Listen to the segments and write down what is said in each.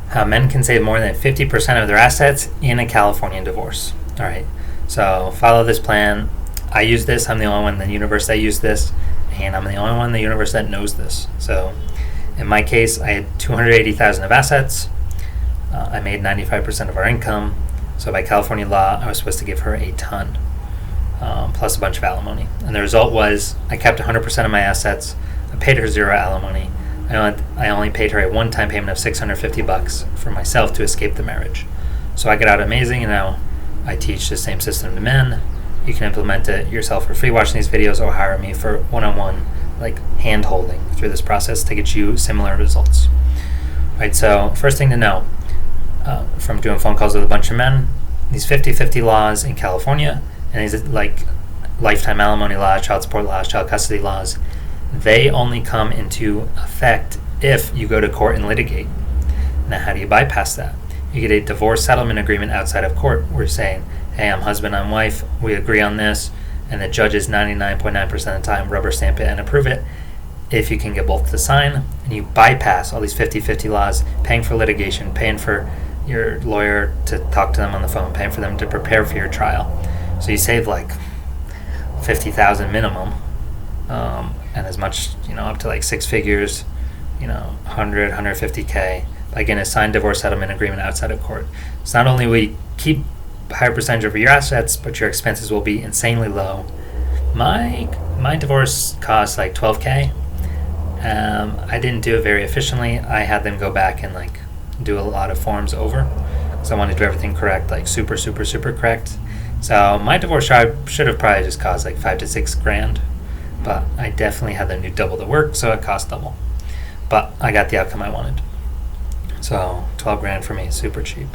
How men can save more than 50% of their assets in a California divorce. All right, so follow this plan. I use this. I'm the only one in the universe that used this, and I'm the only one in the universe that knows this. So in my case, I had 280,000 of assets. I made 95% of our income. So by California law, I was supposed to give her a ton, plus a bunch of alimony. And the result was I kept 100% of my assets. I paid her zero alimony. I only paid her a one-time payment of $650 for myself to escape the marriage. So I got out amazing, and now I teach the same system to men. You can implement it yourself for free watching these videos, or hire me for one-on-one, like hand-holding through this process to get you similar results. All right, so first thing to know, from doing phone calls with a bunch of men, these 50-50 laws in California, and these like lifetime alimony laws, child support laws, child custody laws, they only come into effect if you go to court and litigate. Now, how do you bypass that? You get a divorce settlement agreement outside of court. We're saying, hey, I'm husband, I'm wife, we agree on this, and the judges 99.9% of the time rubber stamp it and approve it. If you can get both to sign, and you bypass all these 50-50 laws, paying for litigation, paying for your lawyer to talk to them on the phone, paying for them to prepare for your trial. So you save like $50,000 minimum, and as much, up to like six figures, 100, 150K, by getting a signed divorce settlement agreement outside of court. So not only will you keep a higher percentage of your assets, but your expenses will be insanely low. My divorce cost like $12K. I didn't do it very efficiently. I had them go back and like do a lot of forms over, because I wanted to do everything correct, like super correct. So my divorce should have probably just cost like $5 to $6 grand, but I definitely had them do double the work, so it cost double. But I got the outcome I wanted. So 12 grand for me, super cheap.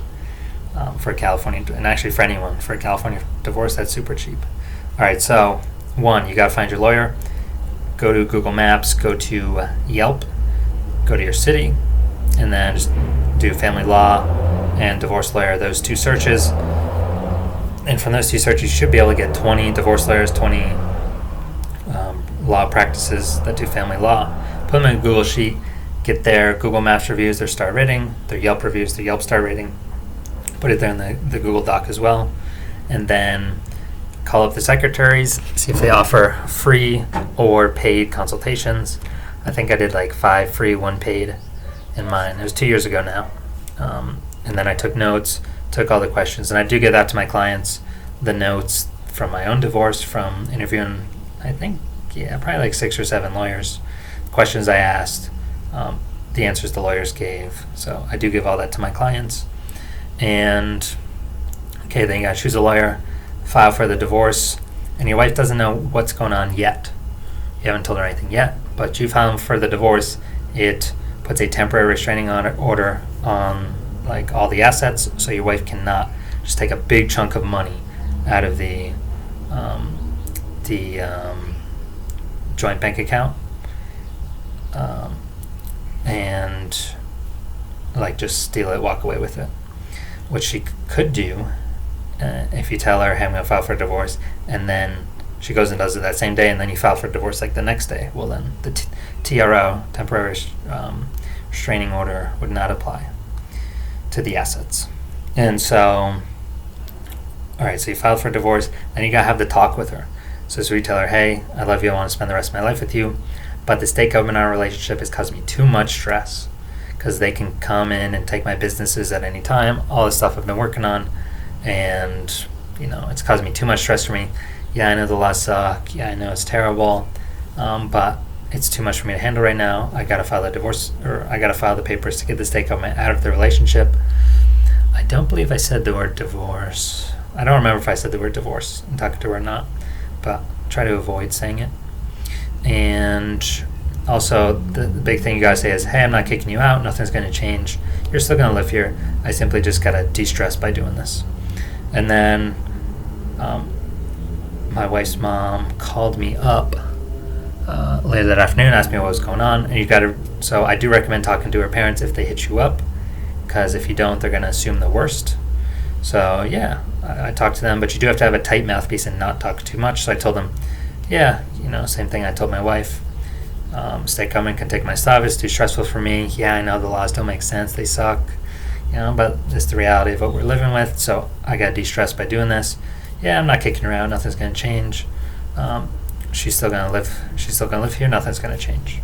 For a California, and actually for anyone, for a California divorce, that's super cheap. All right, so one, you got to find your lawyer. Go to Google Maps, go to Yelp, go to your city, and then just do family law and divorce lawyer, those two searches. And from those two searches, you should be able to get 20 divorce lawyers, 20 law practices that do family law. Put them in a Google Sheet, get their Google Maps reviews, their star rating, their Yelp reviews, their Yelp star rating. Put it there in the Google Doc as well. And then call up the secretaries, see if they offer free or paid consultations. I think I did like 5 free, 1 paid in mine. It was 2 years ago now. And then I took notes, took all the questions, and I do give that to my clients, the notes from my own divorce, from interviewing, I think, probably like 6 or 7 lawyers, questions I asked, the answers the lawyers gave. So I do give all that to my clients. And okay, then you gotta choose a lawyer, file for the divorce, and your wife doesn't know what's going on yet. You haven't told her anything yet, but you file for the divorce. It puts a temporary restraining order on like all the assets, so your wife cannot just take a big chunk of money out of the joint bank account, and like just steal it, walk away with it. What she could do, if you tell her, hey, I'm going to file for a divorce, and then she goes and does it that same day, and then you file for divorce like the next day, well then the TRO, temporary restraining order, would not apply to the assets. And so, all right, so you filed for divorce, then you got to have the talk with her. So you tell her, hey, I love you, I want to spend the rest of my life with you, but the state government in our relationship has caused me too much stress, because they can come in and take my businesses at any time, all the stuff I've been working on, and it's caused me too much stress for me. Yeah, I know the laws suck. Yeah, I know it's terrible, but it's too much for me to handle right now. I gotta file the divorce, or I gotta file the papers to get the state government out of the relationship. I don't believe I said the word divorce. I don't remember if I said the word divorce in talking to her or not, but try to avoid saying it. And also, the big thing you gotta say is, hey, I'm not kicking you out. Nothing's gonna change. You're still gonna live here. I simply just gotta de-stress by doing this. And then my wife's mom called me up later that afternoon, asked me what was going on. And so I do recommend talking to her parents if they hit you up, because if you don't, they're gonna assume the worst. So yeah, I talked to them, but you do have to have a tight mouthpiece and not talk too much. So I told them, yeah, same thing I told my wife. State government can take my stuff. It's too stressful for me. Yeah, I know the laws don't make sense. They suck. but it's the reality of what we're living with. So I got de-stressed by doing this. Yeah, I'm not kicking her out. Nothing's gonna change. She's still gonna live. She's still gonna live here. Nothing's gonna change.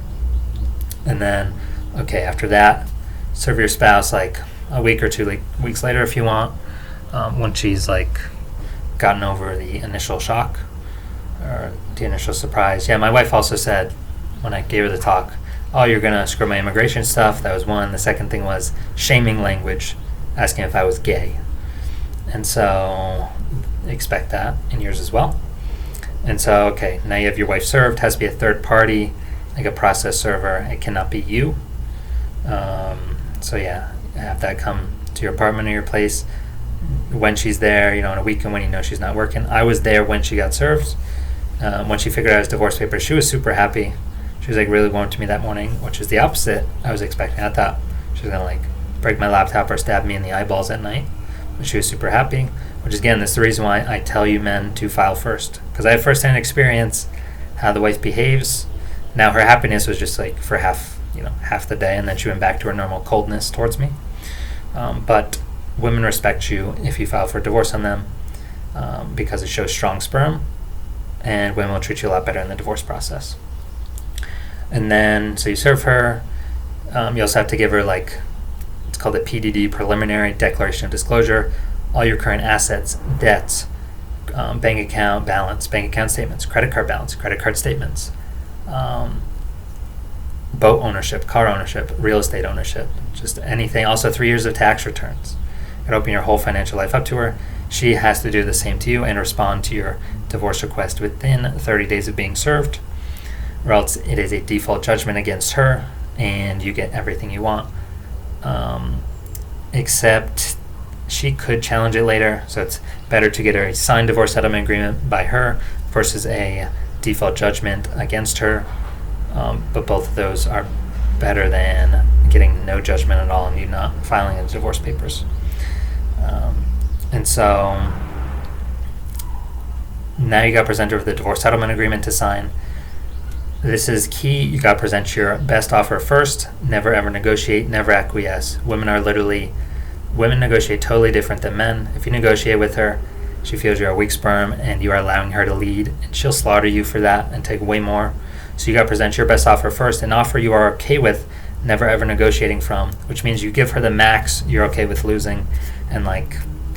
And then, okay, after that, serve your spouse like a week or 2 weeks later if you want. When she's like gotten over the initial shock or the initial surprise. Yeah, my wife also said when I gave her the talk, oh, you're gonna screw my immigration stuff. That was one. The second thing was shaming language, asking if I was gay. And so expect that in yours as well. And so, okay, now you have your wife served. Has to be a third party, like a process server. It cannot be you. So yeah, have that come to your apartment or your place when she's there, on a weekend when you know she's not working. I was there when she got served. When she figured out his divorce papers, she was super happy. She was like really warm to me that morning, which is the opposite I was expecting. I thought she was gonna like break my laptop or stab me in the eyeballs at night. But she was super happy, which is, again, this is the reason why I tell you men to file first, because I have firsthand experience how the wife behaves. Now her happiness was just like for half the day, and then she went back to her normal coldness towards me. But women respect you if you file for divorce on them, because it shows strong sperm, and women will treat you a lot better in the divorce process. And then, so you serve her. You also have to give her it's called a PDD, Preliminary Declaration of Disclosure, all your current assets, debts, bank account balance, bank account statements, credit card balance, credit card statements, boat ownership, car ownership, real estate ownership, just anything. Also 3 years of tax returns. You can open your whole financial life up to her. She has to do the same to you and respond to your divorce request within 30 days of being served, or else it is a default judgment against her and you get everything you want. Except she could challenge it later, so it's better to get a signed divorce settlement agreement by her versus a default judgment against her. But both of those are better than getting no judgment at all and you not filing the divorce papers. And so now you got presented with the divorce settlement agreement to sign. This is key. You got to present your best offer first. Never ever negotiate, never acquiesce. Women negotiate totally different than men. If you negotiate with her, she feels you're a weak sperm and you are allowing her to lead, and she'll slaughter you for that and take way more. So you got to present your best offer first, an offer you are okay with, never ever negotiating from, which means you give her the max you're okay with losing, and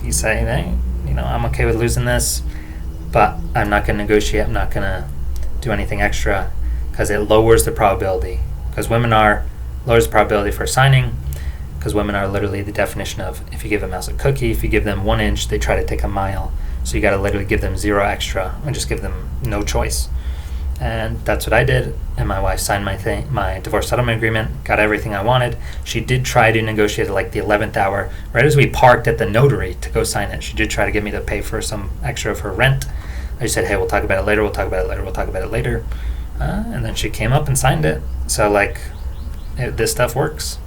you say, hey, I'm okay with losing this, but I'm not going to negotiate. I'm not going to do anything extra, because it lowers the probability. Because lowers the probability for signing, because women are literally the definition of, if you give a mouse a cookie, if you give them 1 inch, they try to take a mile. So you got to literally give them 0 extra and just give them no choice. And that's what I did. And my wife signed my divorce settlement agreement, got everything I wanted. She did try to negotiate at the 11th hour, right as we parked at the notary to go sign it. She did try to get me to pay for some extra of her rent. I just said, hey, we'll talk about it later. And then she came up and signed it. So this stuff works.